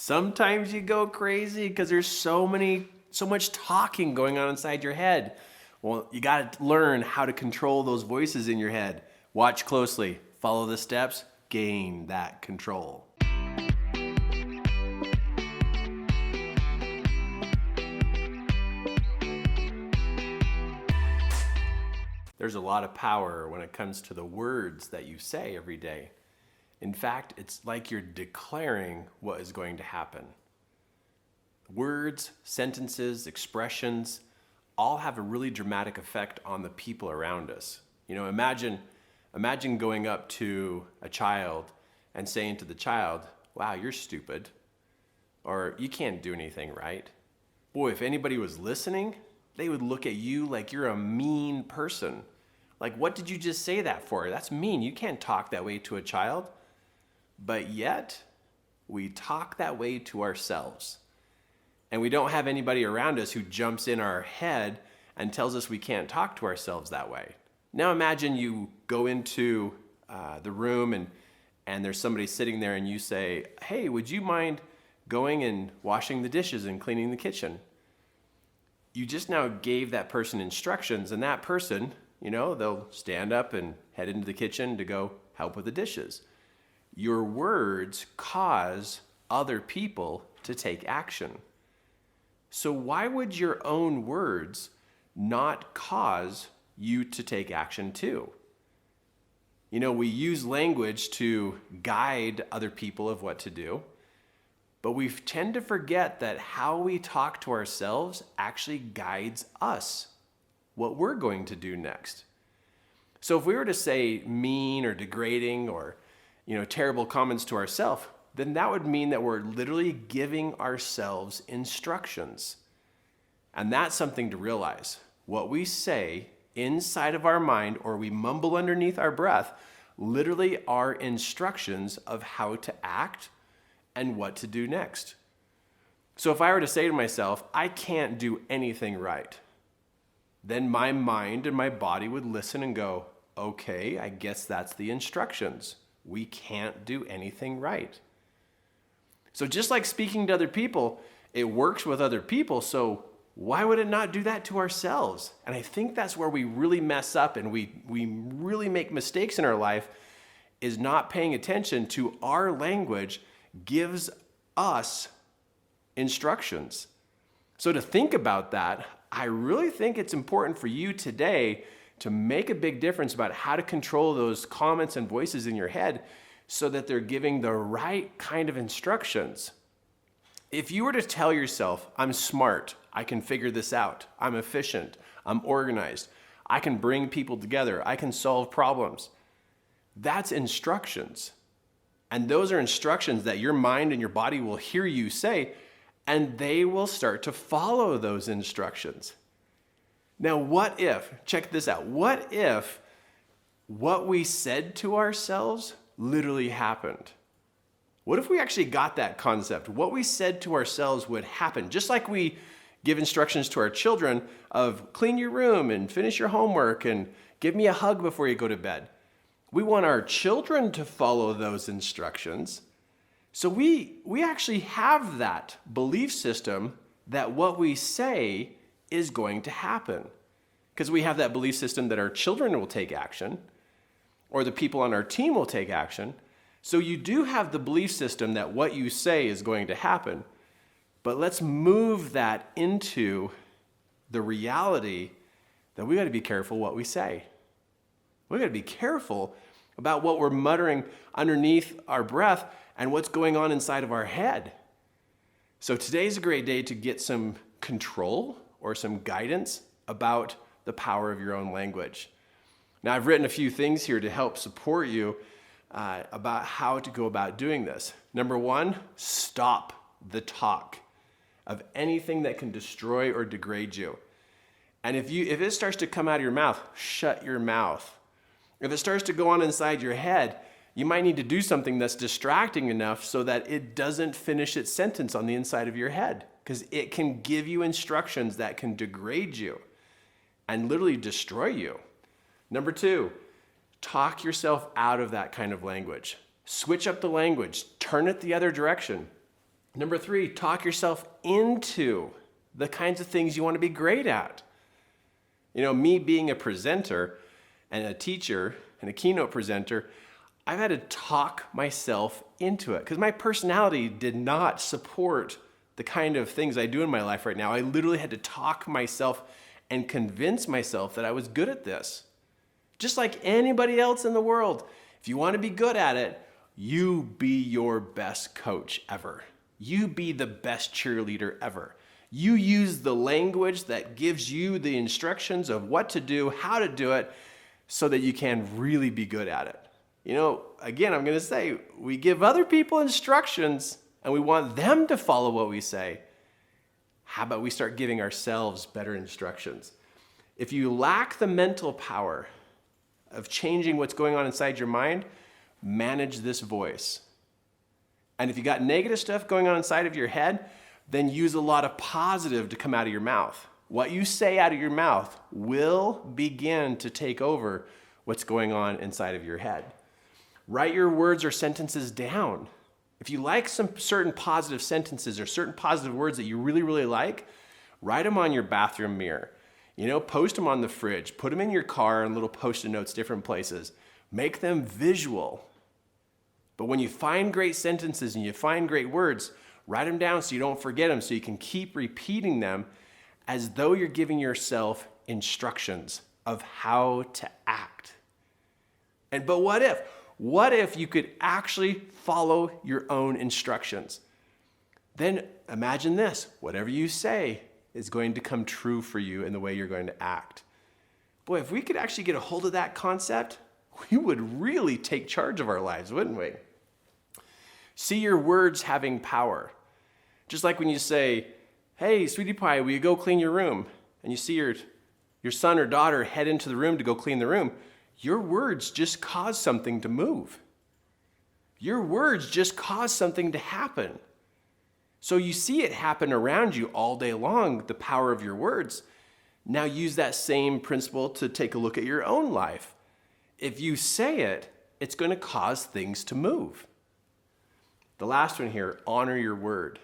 Sometimes you go crazy because there's so much talking going on inside your head. Well, you got to learn how to control those voices in your head. Watch closely, follow the steps, gain that control. There's a lot of power when it comes to the words that you say every day. In fact, it's like you're declaring what is going to happen. Words, sentences, expressions, all have a really dramatic effect on the people around us. You know, imagine going up to a child and saying to the child, "Wow, you're stupid," or "You can't do anything right." Boy, if anybody was listening, they would look at you like you're a mean person. Like, what did you just say that for? That's mean. You can't talk that way to a child. But yet, we talk that way to ourselves. And we don't have anybody around us who jumps in our head and tells us we can't talk to ourselves that way. Now imagine you go into the room and there's somebody sitting there and you say, "Hey, would you mind going and washing the dishes and cleaning the kitchen?" You just now gave that person instructions, and that person, they'll stand up and head into the kitchen to go help with the dishes. Your words cause other people to take action. So why would your own words not cause you to take action too? We use language to guide other people of what to do, but we tend to forget that how we talk to ourselves actually guides us, what we're going to do next. So if we were to say mean or degrading or terrible comments to ourselves, then that would mean that we're literally giving ourselves instructions. And that's something to realize. What we say inside of our mind or we mumble underneath our breath literally are instructions of how to act and what to do next. So if I were to say to myself, "I can't do anything right," then my mind and my body would listen and go, "Okay, I guess that's the instructions. We can't do anything right." So just like speaking to other people, it works with other people, so why would it not do that to ourselves? And I think that's where we really mess up and we really make mistakes in our life, is not paying attention to our language gives us instructions. So to think about that, I really think it's important for you today to make a big difference about how to control those comments and voices in your head so that they're giving the right kind of instructions. If you were to tell yourself, "I'm smart, I can figure this out, I'm efficient, I'm organized, I can bring people together, I can solve problems," that's instructions. And those are instructions that your mind and your body will hear you say, and they will start to follow those instructions. Now, check this out, what if what we said to ourselves literally happened? What if we actually got that concept? What we said to ourselves would happen, just like we give instructions to our children of clean your room and finish your homework and give me a hug before you go to bed. We want our children to follow those instructions. So we actually have that belief system that what we say is going to happen. Because we have that belief system that our children will take action or the people on our team will take action. So you do have the belief system that what you say is going to happen. But let's move that into the reality that we got to be careful what we say. We got to be careful about what we're muttering underneath our breath and what's going on inside of our head. So today's a great day to get some control or some guidance about the power of your own language. Now, I've written a few things here to help support you about how to go about doing this. Number one, stop the talk of anything that can destroy or degrade you. And if it starts to come out of your mouth, shut your mouth. If it starts to go on inside your head, you might need to do something that's distracting enough so that it doesn't finish its sentence on the inside of your head, because it can give you instructions that can degrade you and literally destroy you. Number two, talk yourself out of that kind of language. Switch up the language, turn it the other direction. Number 3, talk yourself into the kinds of things you want to be great at. You know, me being a presenter and a teacher and a keynote presenter, I've had to talk myself into it because my personality did not support the kind of things I do in my life right now. I literally had to talk myself and convince myself that I was good at this. Just like anybody else in the world, if you want to be good at it, you be your best coach ever. You be the best cheerleader ever. You use the language that gives you the instructions of what to do, how to do it, so that you can really be good at it. You know, again, I'm going to say, we give other people instructions and we want them to follow what we say. How about we start giving ourselves better instructions? If you lack the mental power of changing what's going on inside your mind, manage this voice. And if you got negative stuff going on inside of your head, then use a lot of positive to come out of your mouth. What you say out of your mouth will begin to take over what's going on inside of your head. Write your words or sentences down. If you like some certain positive sentences or certain positive words that you really, really like, write them on your bathroom mirror. You know, post them on the fridge, put them in your car and little post-it notes, different places. Make them visual. But when you find great sentences and you find great words, write them down so you don't forget them, so you can keep repeating them as though you're giving yourself instructions of how to act. But what if? What if you could actually follow your own instructions? Then imagine this, whatever you say is going to come true for you in the way you're going to act. Boy, if we could actually get a hold of that concept, we would really take charge of our lives, wouldn't we? See your words having power. Just like when you say, hey, sweetie pie, will you go clean your room? And you see your son or daughter head into the room to go clean the room. Your words just cause something to move. Your words just cause something to happen. So you see it happen around you all day long, the power of your words. Now use that same principle to take a look at your own life. If you say it, it's going to cause things to move. The last one here, honor your word.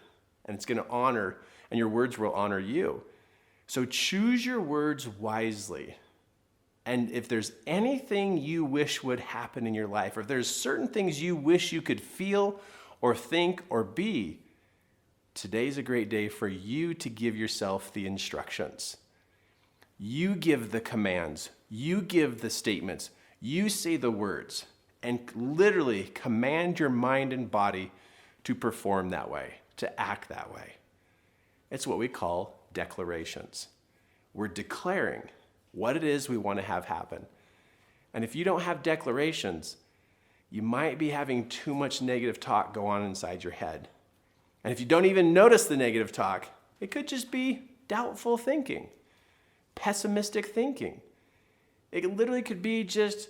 And it's going to honor, and your words will honor you. So choose your words wisely. And if there's anything you wish would happen in your life, or if there's certain things you wish you could feel or think or be, today's a great day for you to give yourself the instructions. You give the commands. You give the statements. You say the words and literally command your mind and body to perform that way, to act that way. It's what we call declarations. We're declaring what it is we want to have happen. And if you don't have declarations, you might be having too much negative talk go on inside your head. And if you don't even notice the negative talk, it could just be doubtful thinking, pessimistic thinking. It literally could be just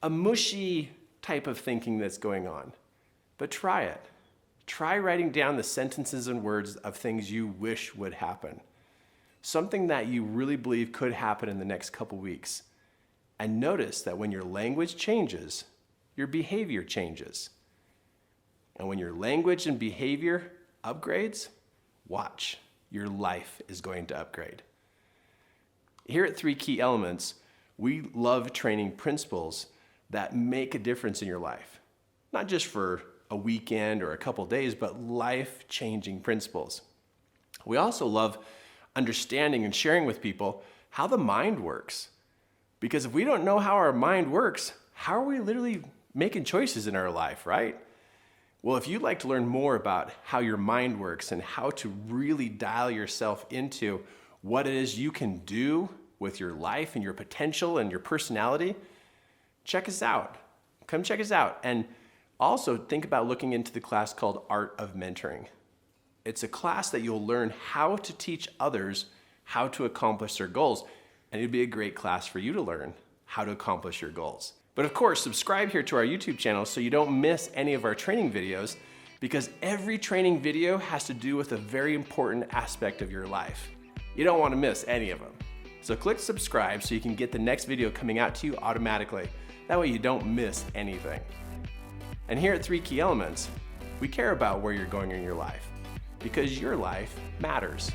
a mushy type of thinking that's going on. But try it. Try writing down the sentences and words of things you wish would happen. Something that you really believe could happen in the next couple weeks. And notice that when your language changes, your behavior changes. And when your language and behavior upgrades, watch, your life is going to upgrade. Here at 3 Key Elements, we love training principles that make a difference in your life. Not just for a weekend or a couple days, but life-changing principles. We also love understanding and sharing with people how the mind works. Because if we don't know how our mind works, how are we literally making choices in our life, right? Well, if you'd like to learn more about how your mind works and how to really dial yourself into what it is you can do with your life and your potential and your personality, check us out. Come check us out. And also think about looking into the class called Art of Mentoring. It's a class that you'll learn how to teach others how to accomplish their goals. And it'd be a great class for you to learn how to accomplish your goals. But of course, subscribe here to our YouTube channel so you don't miss any of our training videos, because every training video has to do with a very important aspect of your life. You don't want to miss any of them. So click subscribe so you can get the next video coming out to you automatically. That way you don't miss anything. And here at 3 Key Elements, we care about where you're going in your life. because your life matters.